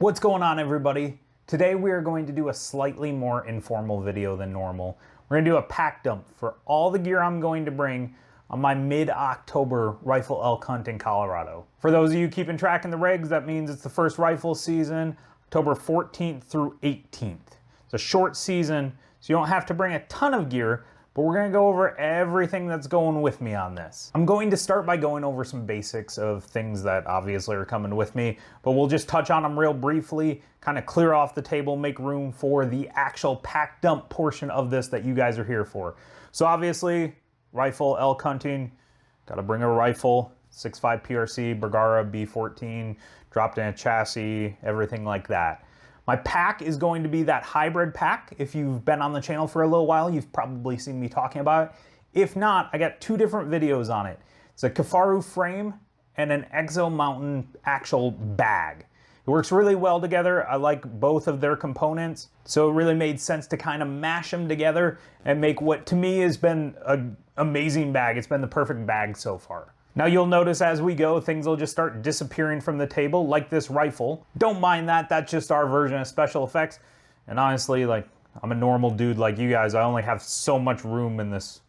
What's going on, everybody? Today we are going to do a slightly more informal video than normal. We're going to do a pack dump for all the gear I'm going to bring on my mid-October rifle elk hunt in Colorado. For those of you keeping track in the regs, that means it's the first rifle season, October 14th through 18th. It's a short season, so you don't have to bring a ton of gear, but we're gonna go over everything that's going with me on this. I'm going to start by going over some basics of things that obviously are coming with me, but we'll just touch on them real briefly, kind of clear off the table, make room for the actual pack dump portion of this that you guys are here for. So obviously, rifle, elk hunting, gotta bring a rifle, 6.5 PRC, Bergara B14, dropped in a chassis, everything like that. My pack is going to be that hybrid pack. If you've been on the channel for a little while, you've probably seen me talking about it. If not, I got two different videos on it. It's a Kifaru frame and an Exo Mountain actual bag. It works really well together. I like both of their components, so it really made sense to kind of mash them together and make what to me has been an amazing bag. It's been the perfect bag so far. Now you'll notice as we go, things will just start disappearing from the table, like this rifle. Don't mind that, that's just our version of special effects. And honestly, like, I'm a normal dude like you guys. I only have so much room in this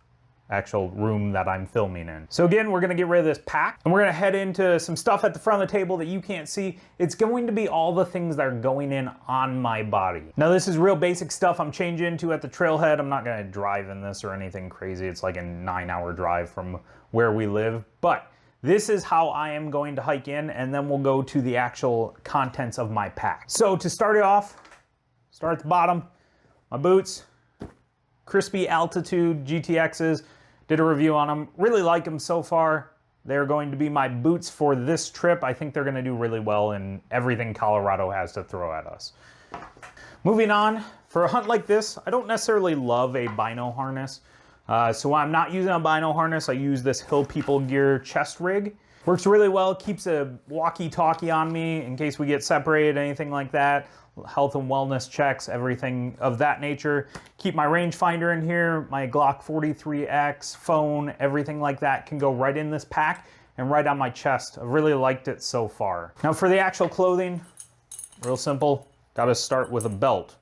actual room that I'm filming in. So again, we're gonna get rid of this pack, and we're gonna head into some stuff at the front of the table that you can't see. It's going to be all the things that are going in on my body. Now this is real basic stuff I'm changing into at the trailhead. I'm not gonna drive in this or anything crazy. It's like a 9-hour drive from where we live, but this is how I am going to hike in, and then we'll go to the actual contents of my pack. So to start it off, start at the bottom, my boots, Crispy Altitude GTXs, did a review on them, really like them so far. They're going to be my boots for this trip. I think they're gonna do really well in everything Colorado has to throw at us. Moving on, for a hunt like this, I don't necessarily love a bino harness. So when I'm not using a bino harness, I use this Hill People Gear chest rig. Works really well, keeps a walkie-talkie on me in case we get separated, anything like that. Health and wellness checks, everything of that nature. Keep my rangefinder in here, my Glock 43X, phone, everything like that can go right in this pack and right on my chest. I've really liked it so far. Now for the actual clothing, real simple, gotta start with a belt.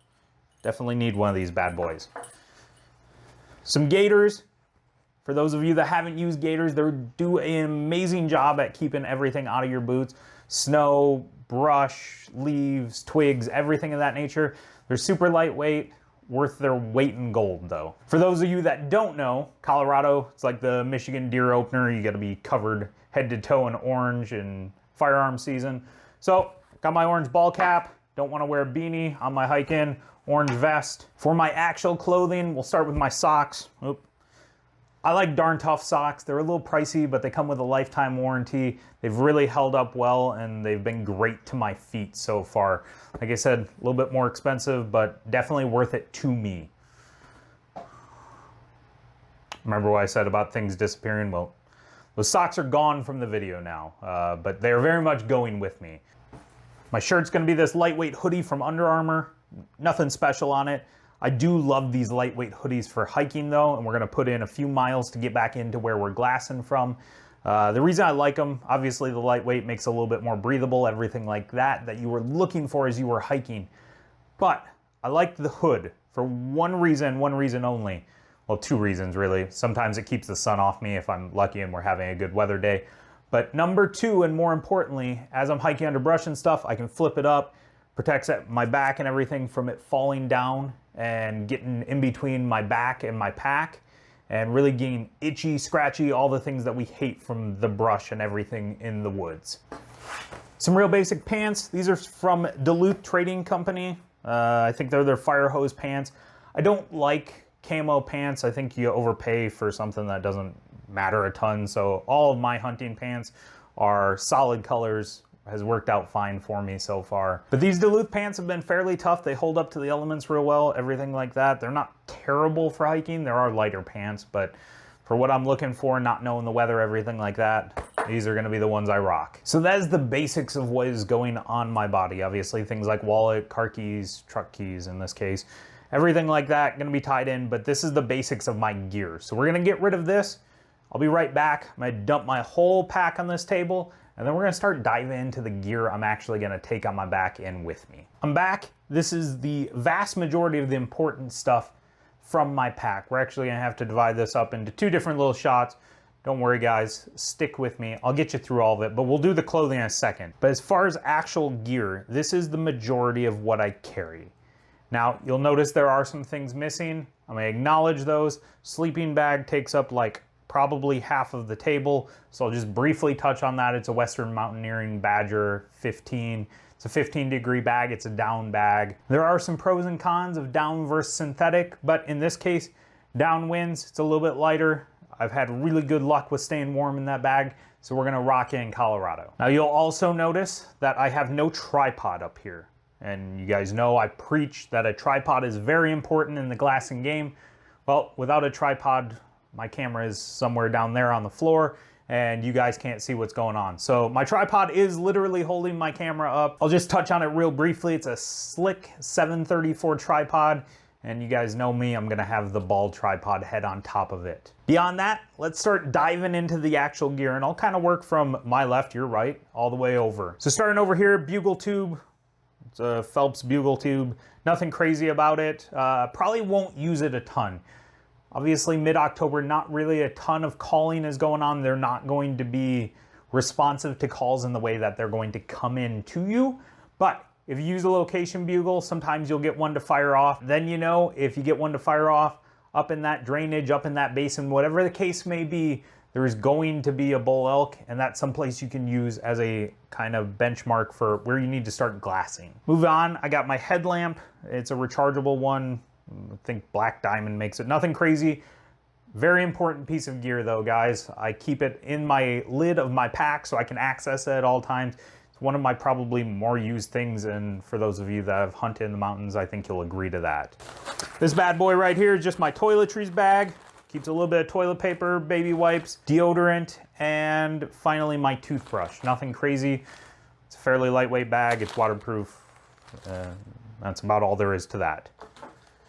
Definitely need one of these bad boys. Some gaiters. For those of you that haven't used gaiters, they do an amazing job at keeping everything out of your boots. Snow, brush, leaves, twigs, everything of that nature. They're super lightweight, worth their weight in gold though. For those of you that don't know, Colorado, it's like the Michigan deer opener. You gotta be covered head to toe in orange in firearm season. So, got my orange ball cap. Don't wanna wear a beanie on my hike in. Orange vest. For my actual clothing, we'll start with my socks. Oop. I like Darn Tough socks. They're a little pricey, but they come with a lifetime warranty. They've really held up well, and they've been great to my feet so far. Like I said, a little bit more expensive, but definitely worth it to me. Remember what I said about things disappearing? Well, those socks are gone from the video now, but they're very much going with me. My shirt's gonna be this lightweight hoodie from Under Armour. Nothing special on it. I do love these lightweight hoodies for hiking though, and we're gonna put in a few miles to get back into where we're glassing from. The reason I like them, obviously the lightweight makes it a little bit more breathable, everything like that you were looking for as you were hiking. But I like the hood for one reason only. Well, two reasons really. Sometimes it keeps the sun off me if I'm lucky and we're having a good weather day. But number two, and more importantly, as I'm hiking under brush and stuff, I can flip it up, protects my back and everything from it falling down and getting in between my back and my pack and really getting itchy, scratchy, all the things that we hate from the brush and everything in the woods. Some real basic pants. These are from Duluth Trading Company. I think they're their fire hose pants. I don't like camo pants. I think you overpay for something that doesn't matter a ton. So all of my hunting pants are solid colors. Has worked out fine for me so far. But these Duluth pants have been fairly tough. They hold up to the elements real well, everything like that. They're not terrible for hiking. There are lighter pants, but for what I'm looking for, not knowing the weather, everything like that, these are gonna be the ones I rock. So that is the basics of what is going on my body. Obviously things like wallet, car keys, truck keys in this case, everything like that gonna be tied in, but this is the basics of my gear. So we're gonna get rid of this. I'll be right back. I'm gonna dump my whole pack on this table, and then we're gonna start diving into the gear I'm actually gonna take on my back and with me. I'm back. This is the vast majority of the important stuff from my pack. We're actually gonna have to divide this up into 2 different little shots. Don't worry guys, stick with me. I'll get you through all of it, but we'll do the clothing in a second. But as far as actual gear, this is the majority of what I carry. Now, you'll notice there are some things missing. I'm gonna acknowledge those. Sleeping bag takes up like probably half of the table, so I'll just briefly touch on that. It's a Western Mountaineering Badger 15. It's a 15-degree bag, it's a down bag. There are some pros and cons of down versus synthetic, but in this case, down wins, it's a little bit lighter. I've had really good luck with staying warm in that bag, so we're gonna rock it in Colorado. Now you'll also notice that I have no tripod up here. And you guys know I preach that a tripod is very important in the glassing game. Well, without a tripod, my camera is somewhere down there on the floor and you guys can't see what's going on. So my tripod is literally holding my camera up. I'll just touch on it real briefly. It's a slick 734 tripod. And you guys know me, I'm gonna have the ball tripod head on top of it. Beyond that, let's start diving into the actual gear, and I'll kind of work from my left, your right, all the way over. So starting over here, bugle tube. It's a Phelps bugle tube. Nothing crazy about it. Probably won't use it a ton. Obviously, mid-October, not really a ton of calling is going on. They're not going to be responsive to calls in the way that they're going to come in to you. But if you use a location bugle, sometimes you'll get one to fire off. Then you know, if you get one to fire off up in that drainage, up in that basin, whatever the case may be, there is going to be a bull elk, and that's someplace you can use as a kind of benchmark for where you need to start glassing. Move on, I got my headlamp. It's a rechargeable one. I think Black Diamond makes it. Nothing crazy. Very important piece of gear though, guys. I keep it in my lid of my pack so I can access it at all times. It's one of my probably more used things, and for those of you that have hunted in the mountains, I think you'll agree to that. This bad boy right here is just my toiletries bag. Keeps a little bit of toilet paper, baby wipes, deodorant, and finally my toothbrush. Nothing crazy. It's a fairly lightweight bag. It's waterproof. That's about all there is to that.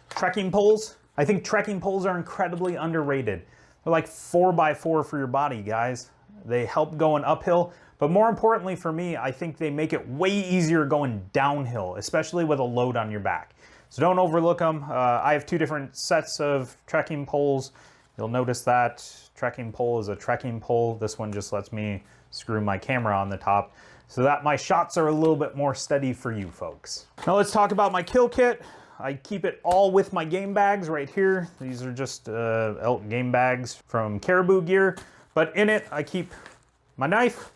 Trekking poles. I think trekking poles are incredibly underrated. They're like 4x4 for your body, guys. They help going uphill, but more importantly for me, I think they make it way easier going downhill, especially with a load on your back. So don't overlook them. I have 2 different sets of trekking poles. You'll notice that trekking pole is a trekking pole. This one just lets me screw my camera on the top so that my shots are a little bit more steady for you folks. Now let's talk about my kill kit. I keep it all with my game bags right here. These are just elk game bags from Caribou Gear, but in it I keep my knife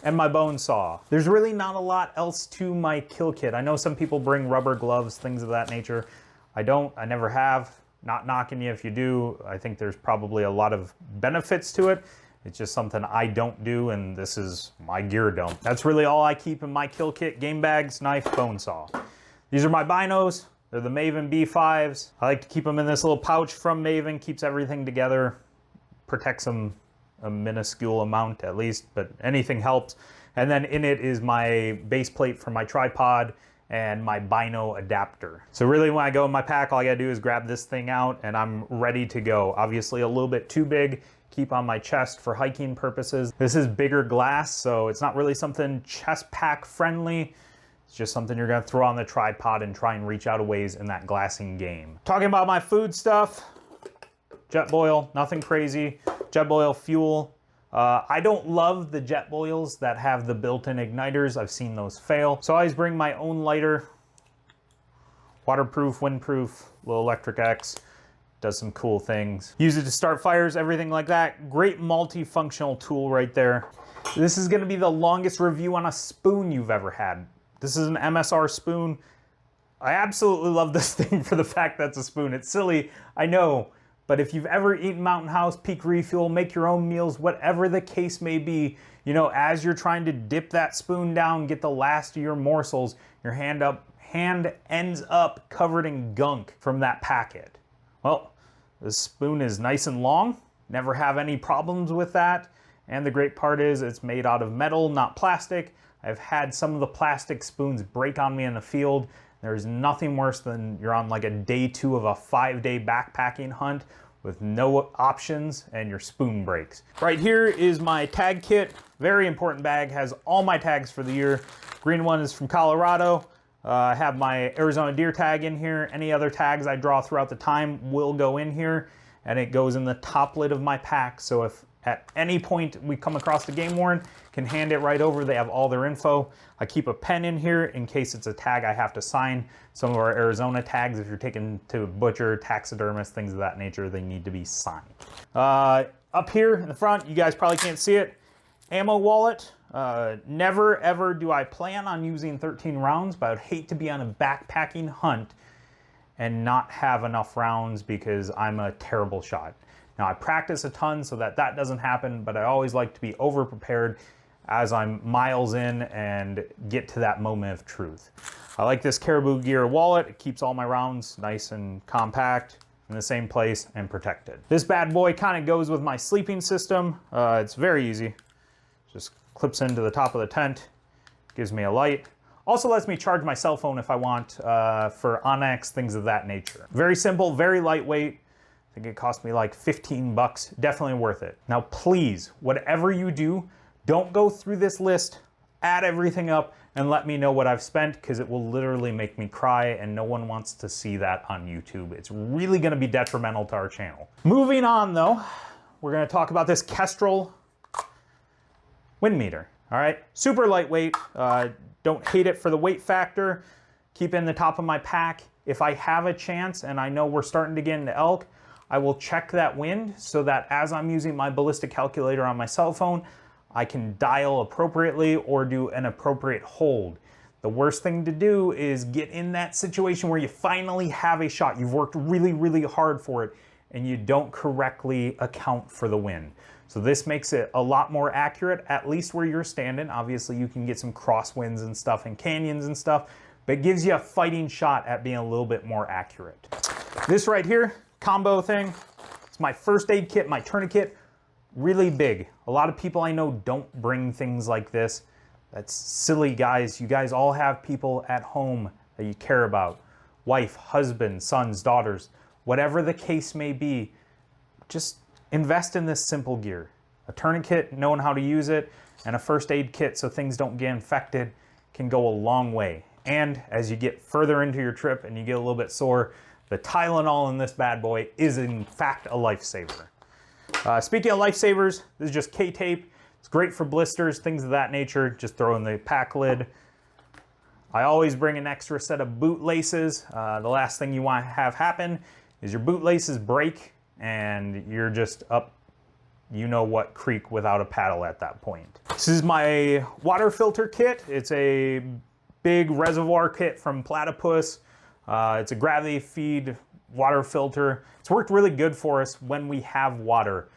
and my bone saw. There's really not a lot else to my kill kit. I know some people bring rubber gloves, things of that nature. I don't, I never have. Not knocking you if you do. I think there's probably a lot of benefits to it. It's just something I don't do, and this is my gear dump. That's really all I keep in my kill kit: game bags, knife, bone saw. These are my binos. They're the Maven B5s. I like to keep them in this little pouch from Maven. Keeps everything together, protects them a minuscule amount at least, but anything helps. And then in it is my base plate for my tripod and my bino adapter. So really when I go in my pack, all I gotta do is grab this thing out and I'm ready to go. Obviously a little bit too big, keep on my chest for hiking purposes. This is bigger glass, so it's not really something chest pack friendly. It's just something you're gonna throw on the tripod and try and reach out a ways in that glassing game. Talking about my food stuff, Jetboil, nothing crazy. Jetboil fuel. I don't love the Jetboils that have the built-in igniters. I've seen those fail. So I always bring my own lighter. Waterproof, windproof, little Electric X. Does some cool things. Use it to start fires, everything like that. Great multifunctional tool right there. This is gonna be the longest review on a spoon you've ever had. This is an MSR spoon. I absolutely love this thing for the fact that it's a spoon. It's silly, I know. But if you've ever eaten Mountain House, Peak Refuel, make your own meals, whatever the case may be, you know, as you're trying to dip that spoon down, get the last of your morsels, your hand ends up covered in gunk from that packet. Well, this spoon is nice and long, never have any problems with that. And the great part is it's made out of metal, not plastic. I've had some of the plastic spoons break on me in the field. There's nothing worse than you're on like a day 2 of a 5-day backpacking hunt with no options, and your spoon breaks. Right here is my tag kit. Very important bag, has all my tags for the year. Green one is from Colorado. I have my Arizona deer tag in here. Any other tags I draw throughout the time will go in here, and it goes in the top lid of my pack. So if at any point we come across the game warden, can hand it right over. They have all their info. I keep a pen in here in case it's a tag I have to sign. Some of our Arizona tags, if you're taking to a butcher, taxidermist, things of that nature, they need to be signed. Up here in the front, you guys probably can't see it, ammo wallet. Never ever do I plan on using 13 rounds, but I would hate to be on a backpacking hunt and not have enough rounds because I'm a terrible shot. Now I practice a ton so that doesn't happen, but I always like to be over prepared as I'm miles in and get to that moment of truth. I like this Caribou Gear wallet. It keeps all my rounds nice and compact in the same place and protected. This bad boy kind of goes with my sleeping system. It's very easy. Just clips into the top of the tent, gives me a light. Also lets me charge my cell phone if I want for Onyx, things of that nature. Very simple, very lightweight. I think it cost me like 15 bucks. Definitely worth it. Now please, whatever you do, don't go through this list, add everything up, and let me know what I've spent, because it will literally make me cry, and no one wants to see that on YouTube. It's really gonna be detrimental to our channel. Moving on though, we're gonna talk about this Kestrel wind meter, all right? Super lightweight, don't hate it for the weight factor. Keep it in the top of my pack. If I have a chance, and I know we're starting to get into elk, I will check that wind so that as I'm using my ballistic calculator on my cell phone, I can dial appropriately or do an appropriate hold. The worst thing to do is get in that situation where you finally have a shot. You've worked really, really hard for it, and you don't correctly account for the wind. So this makes it a lot more accurate, at least where you're standing. Obviously you can get some crosswinds and stuff and canyons and stuff, but it gives you a fighting shot at being a little bit more accurate. This right here, combo thing, it's my first aid kit, my tourniquet. Really big. A lot of people I know don't bring things like this. That's silly, guys. You guys all have people at home that you care about. Wife, husband, sons, daughters, whatever the case may be. Just invest in this simple gear. A tourniquet, knowing how to use it, and a first aid kit so things don't get infected can go a long way. And as you get further into your trip and you get a little bit sore, the Tylenol in this bad boy is in fact a lifesaver. Speaking of lifesavers, this is just K-tape. It's great for blisters, things of that nature. Just throw in the pack lid. I always bring an extra set of boot laces. The last thing you want to have happen is your boot laces break and you're just up you know what creek without a paddle at that point. This is my water filter kit. It's a big reservoir kit from Platypus. It's a gravity feed water filter. It's worked really good for us when we have water.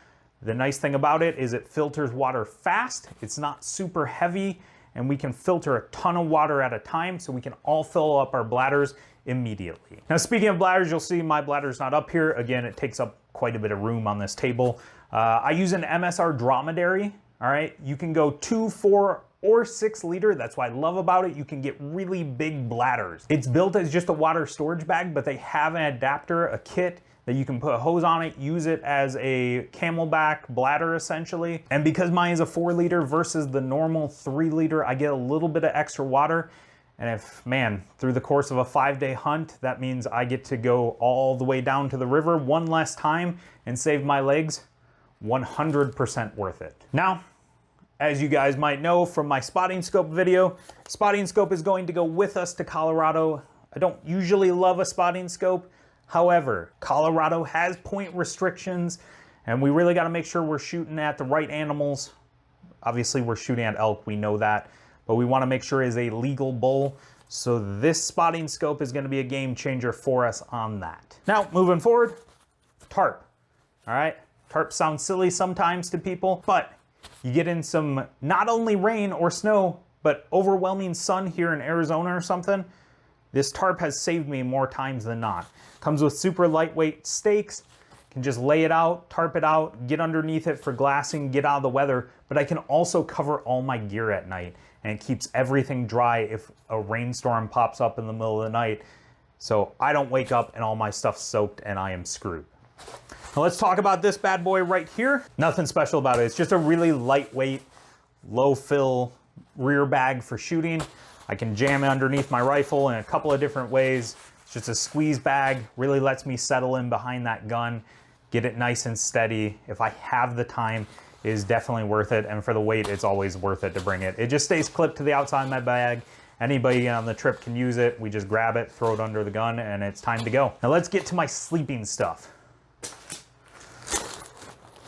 The nice thing about it is it filters water fast, it's not super heavy, and we can filter a ton of water at a time so we can all fill up our bladders immediately. Now speaking of bladders, you'll see my bladder's not up here. Again, it takes up quite a bit of room on this table. I use an MSR dromedary, all right? You can go 2, 4, or 6 liter. That's what I love about it. You can get really big bladders. It's built as just a water storage bag, but they have an adapter, a kit, that you can put a hose on it, use it as a camelback bladder essentially. And because mine is a 4 liter versus the normal 3 liter, I get a little bit of extra water. And if, man, through the course of a 5-day hunt, that means I get to go all the way down to the river one less time and save my legs, 100% worth it. Now, as you guys might know from my spotting scope video, spotting scope is going to go with us to Colorado. I don't usually love a spotting scope. However, Colorado has point restrictions and we really got to make sure we're shooting at the right animals. Obviously we're shooting at elk, we know that, but we want to make sure it's a legal bull. So this spotting scope is going to be a game changer for us on that. Now, moving forward, tarp. All right, tarp sounds silly sometimes to people, but you get in some not only rain or snow, but overwhelming sun here in Arizona or something. This tarp has saved me more times than not. Comes with super lightweight stakes. Can just lay it out, tarp it out, get underneath it for glassing, get out of the weather. But I can also cover all my gear at night, and it keeps everything dry if a rainstorm pops up in the middle of the night. So I don't wake up and all my stuff's soaked and I am screwed. Now let's talk about this bad boy right here. Nothing special about it. It's just a really lightweight, low fill rear bag for shooting. I can jam it underneath my rifle in a couple of different ways. It's just a squeeze bag, really lets me settle in behind that gun, get it nice and steady. If I have the time, it is definitely worth it. And for the weight, it's always worth it to bring it. It just stays clipped to the outside of my bag. Anybody on the trip can use it. We just grab it, throw it under the gun, and it's time to go. Now let's get to my sleeping stuff.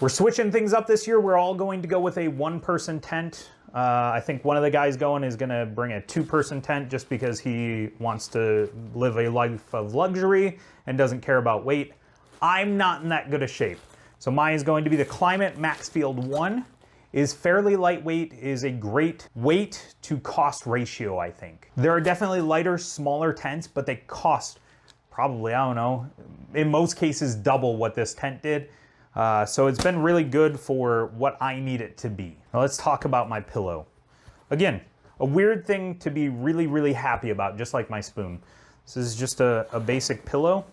We're switching things up this year. We're all going to go with a one-person tent. I think one of the guys going is gonna bring a two-person tent just because he wants to live a life of luxury and doesn't care about weight. I'm not in that good a shape. So mine is going to be the Climate Maxfield 1. Is fairly lightweight, is a great weight to cost ratio, I think. There are definitely lighter, smaller tents, but they cost probably, I don't know, in most cases double what this tent did. So it's been really good for what I need it to be. Now let's talk about my pillow. Again, a weird thing to be really, really happy about, just like my spoon. This is just a basic pillow.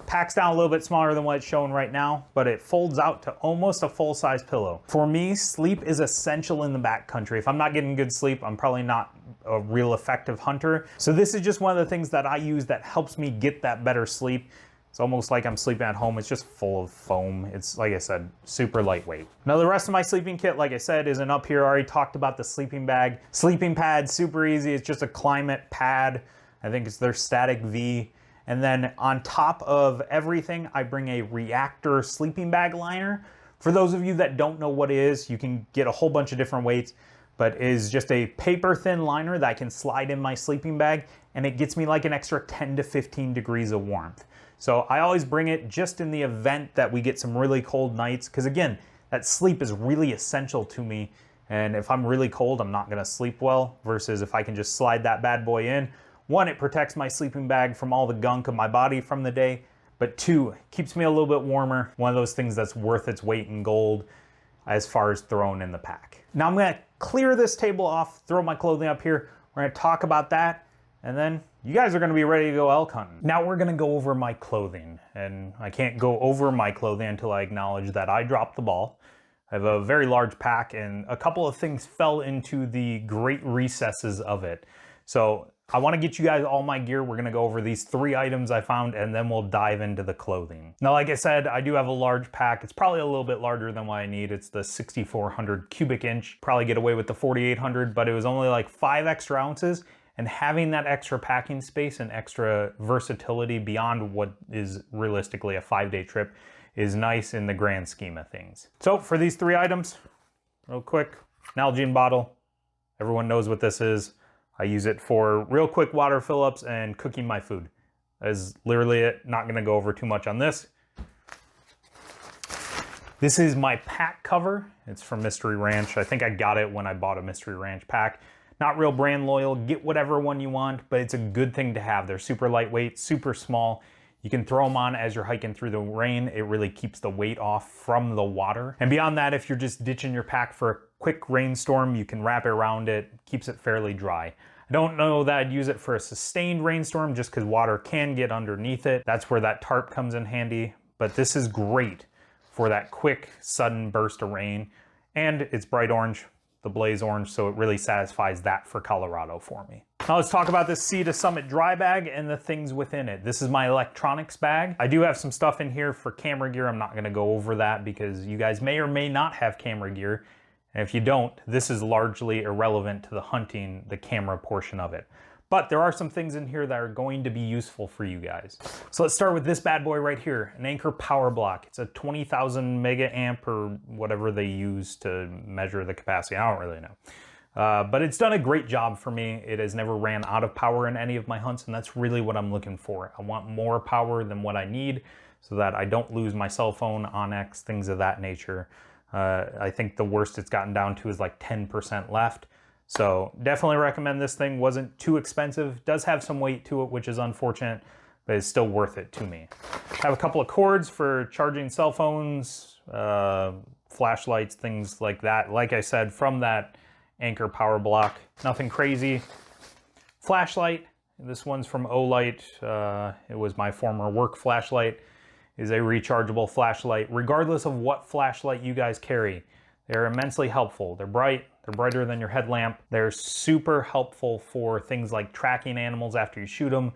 Packs down a little bit smaller than what it's showing right now, but it folds out to almost a full-size pillow. For me, sleep is essential in the backcountry. If I'm not getting good sleep, I'm probably not a real effective hunter. So this is just one of the things that I use that helps me get that better sleep. It's almost like I'm sleeping at home. It's just full of foam. It's, like I said, super lightweight. Now the rest of my sleeping kit, like I said, isn't up here. I already talked about the sleeping bag. Sleeping pad, super easy. It's just a Climate pad. I think it's their Static V. And then on top of everything, I bring a Reactor sleeping bag liner. For those of you that don't know what it is, you can get a whole bunch of different weights, but it is just a paper thin liner that I can slide in my sleeping bag, and it gets me like an extra 10 to 15 degrees of warmth. So I always bring it just in the event that we get some really cold nights, because again, that sleep is really essential to me. And if I'm really cold, I'm not gonna sleep well, versus if I can just slide that bad boy in. One, it protects my sleeping bag from all the gunk of my body from the day, but two, keeps me a little bit warmer. One of those things that's worth its weight in gold as far as throwing in the pack. Now I'm gonna clear this table off, throw my clothing up here. We're gonna talk about that, and then you guys are gonna be ready to go elk hunting. Now we're gonna go over my clothing, and I can't go over my clothing until I acknowledge that I dropped the ball. I have a very large pack, and a couple of things fell into the great recesses of it. So I want to get you guys all my gear. We're going to go over these 3 items I found, and then we'll dive into the clothing. Now, like I said, I do have a large pack. It's probably a little bit larger than what I need. It's the 6,400 cubic inch. Probably get away with the 4,800, but it was only like 5 extra ounces. And having that extra packing space and extra versatility beyond what is realistically a 5-day trip is nice in the grand scheme of things. So for these 3 items, real quick, Nalgene bottle. Everyone knows what this is. I use it for real quick water fill-ups and cooking my food. That is literally it. Not gonna go over too much on this. This is my pack cover. It's from Mystery Ranch. I think I got it when I bought a Mystery Ranch pack. Not real brand loyal, get whatever one you want, but it's a good thing to have. They're super lightweight, super small. You can throw them on as you're hiking through the rain. It really keeps the weight off from the water. And beyond that, if you're just ditching your pack for a quick rainstorm, you can wrap it around it, keeps it fairly dry. I don't know that I'd use it for a sustained rainstorm just because water can get underneath it. That's where that tarp comes in handy. But this is great for that quick, sudden burst of rain. And it's bright orange, the blaze orange, so it really satisfies that for Colorado for me. Now let's talk about this Sea to Summit dry bag and the things within it. This is my electronics bag. I do have some stuff in here for camera gear. I'm not gonna go over that because you guys may or may not have camera gear. And if you don't, this is largely irrelevant to the hunting, the camera portion of it. But there are some things in here that are going to be useful for you guys. So let's start with this bad boy right here, an Anchor power block. It's a 20,000 mega amp or whatever they use to measure the capacity. I don't really know. But it's done a great job for me. It has never ran out of power in any of my hunts, and that's really what I'm looking for. I want more power than what I need so that I don't lose my cell phone, Onyx, things of that nature. I think the worst it's gotten down to is like 10% left. So definitely recommend this thing. Wasn't too expensive. Does have some weight to it, which is unfortunate, but it's still worth it to me. I have a couple of cords for charging cell phones, flashlights, things like that. Like I said, from that Anchor power block, nothing crazy. Flashlight, this one's from Olight. It was my former work flashlight. is a rechargeable flashlight, regardless of what flashlight you guys carry. They're immensely helpful. They're bright, they're brighter than your headlamp. They're super helpful for things like tracking animals after you shoot them.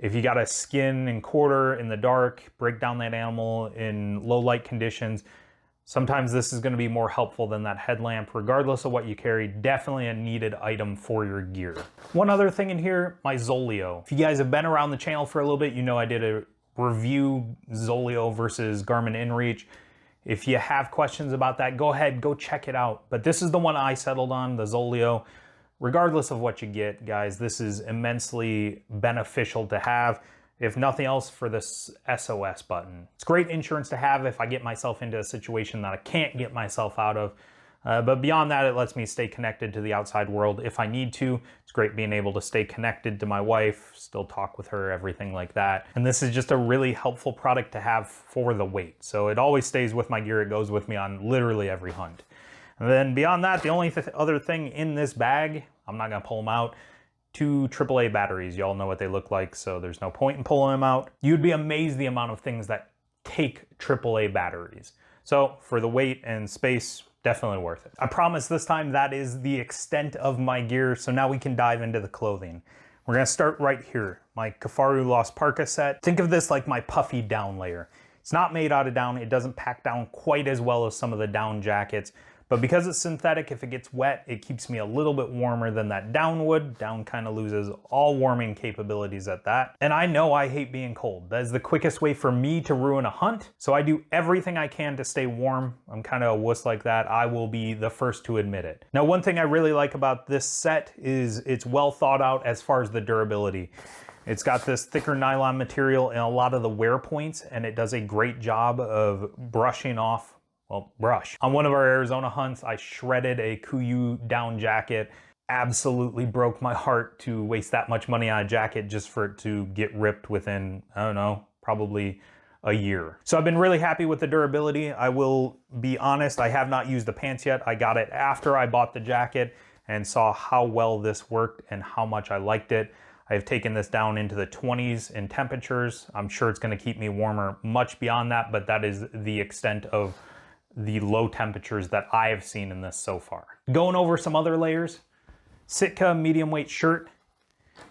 If you got to skin and quarter in the dark, break down that animal in low light conditions, sometimes this is going to be more helpful than that headlamp. Regardless of what you carry, definitely a needed item for your gear. One other thing in here, my Zoleo. If you guys have been around the channel for a little bit, you know I did a review Zoleo versus Garmin InReach. If you have questions about that, go ahead, go check it out. But this is the one I settled on, the Zoleo. Regardless of what you get, guys, this is immensely beneficial to have, if nothing else for this SOS button. It's great insurance to have if I get myself into a situation that I can't get myself out of. But beyond that, it lets me stay connected to the outside world if I need to. It's great being able to stay connected to my wife, still talk with her, everything like that. And this is just a really helpful product to have for the weight. So it always stays with my gear. It goes with me on literally every hunt. And then beyond that, the only other thing in this bag, I'm not gonna pull them out, 2 AAA batteries. Y'all know what they look like, so there's no point in pulling them out. You'd be amazed the amount of things that take AAA batteries. So for the weight and space, definitely worth it. I promise this time that is the extent of my gear, so now we can dive into the clothing. We're gonna start right here. My Kifaru Lost Parka set. Think of this like my puffy down layer. It's not made out of down. It doesn't pack down quite as well as some of the down jackets, but because it's synthetic, if it gets wet, it keeps me a little bit warmer than that down would. Down kind of loses all warming capabilities at that. And I know I hate being cold. That is the quickest way for me to ruin a hunt. So I do everything I can to stay warm. I'm kind of a wuss like that. I will be the first to admit it. Now, one thing I really like about this set is it's well thought out as far as the durability. It's got this thicker nylon material in a lot of the wear points, and it does a great job of brushing off. Well, brush. On one of our Arizona hunts, I shredded a Kuiu down jacket. Absolutely broke my heart to waste that much money on a jacket just for it to get ripped within, I don't know, probably a year. So I've been really happy with the durability. I will be honest, I have not used the pants yet. I got it after I bought the jacket and saw how well this worked and how much I liked it. I've taken this down into the 20s in temperatures. I'm sure it's gonna keep me warmer much beyond that, but that is the extent of the low temperatures that I have seen in this so far. Going over some other layers, Sitka medium weight shirt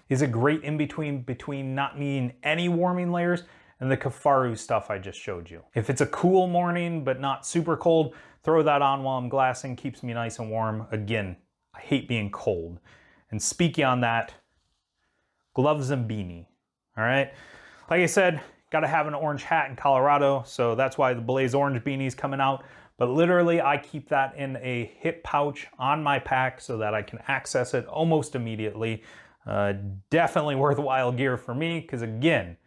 is a great in-between between not needing any warming layers and the Kifaru stuff I just showed you. If it's a cool morning but not super cold, throw that on while I'm glassing, keeps me nice and warm. Again, I hate being cold. And speaking on that, gloves and beanie, all right? Like I said, got to have an orange hat in Colorado, so that's why the Blaze Orange beanie's coming out. But literally, I keep that in a hip pouch on my pack so that I can access it almost immediately. Definitely worthwhile gear for me, because again,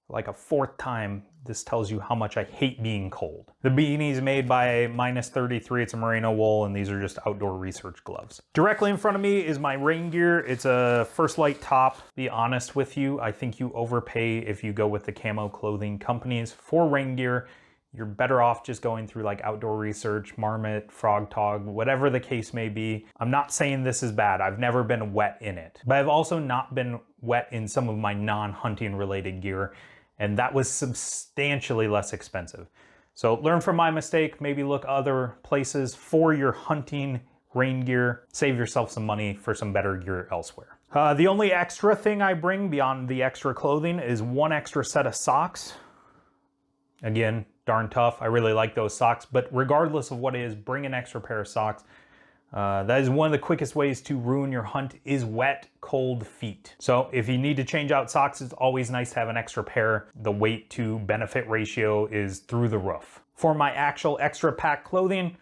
like a 4th time, this tells you how much I hate being cold. The beanie's made by -33, it's a merino wool, and these are just outdoor research gloves. Directly in front of me is my rain gear. It's a First Light top. Be honest with you, I think you overpay if you go with the camo clothing companies for rain gear. You're better off just going through like Outdoor Research, Marmot, Frog Tog, whatever the case may be. I'm not saying this is bad. I've never been wet in it, but I've also not been wet in some of my non-hunting related gear, and that was substantially less expensive. So learn from my mistake, maybe look other places for your hunting rain gear, save yourself some money for some better gear elsewhere. The only extra thing I bring beyond the extra clothing is 1 extra set of socks. Again, darn tough. I really like those socks, but regardless of what it is, bring an extra pair of socks. That is one of the quickest ways to ruin your hunt is wet, cold feet. So if you need to change out socks, it's always nice to have an extra pair. The weight to benefit ratio is through the roof. For my actual extra pack clothing,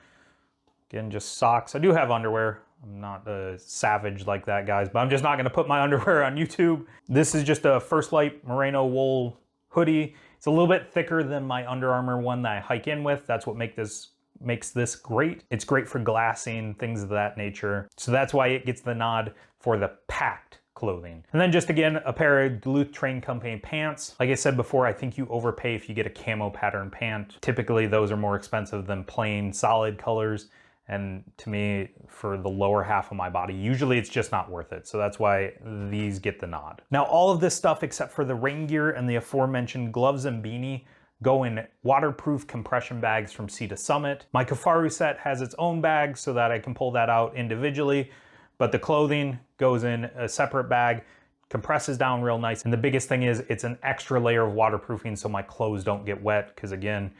again, just socks. I do have underwear. I'm not a savage like that, guys, but I'm just not gonna put my underwear on YouTube. This is just a First Light merino wool hoodie. It's a little bit thicker than my Under Armour one that I hike in with. That's what makes this great. It's great for glassing, things of that nature. So that's why it gets the nod for the packed clothing. And then just again, a pair of Duluth Train Company pants. Like I said before, I think you overpay if you get a camo pattern pant. Typically those are more expensive than plain solid colors. And to me, for the lower half of my body, usually it's just not worth it. So that's why these get the nod. Now, all of this stuff except for the rain gear and the aforementioned gloves and beanie, go in waterproof compression bags from Sea to Summit. My Kafaru set has its own bag so that I can pull that out individually, but the clothing goes in a separate bag, compresses down real nice. And the biggest thing is it's an extra layer of waterproofing so my clothes don't get wet, because again,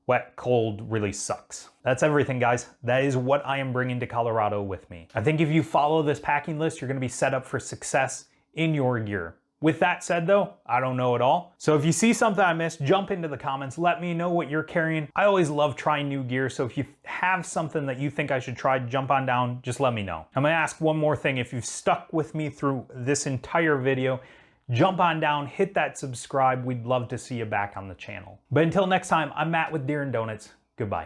wet, cold really sucks. That's everything, guys. That is what I am bringing to Colorado with me. I think if you follow this packing list, you're gonna be set up for success in your gear. With that said though, I don't know it all. So if you see something I missed, jump into the comments, let me know what you're carrying. I always love trying new gear, so if you have something that you think I should try, jump on down, just let me know. I'm gonna ask one more thing. If you've stuck with me through this entire video, jump on down, hit that subscribe. We'd love to see you back on the channel. But until next time, I'm Matt with Deer and Donuts. Goodbye.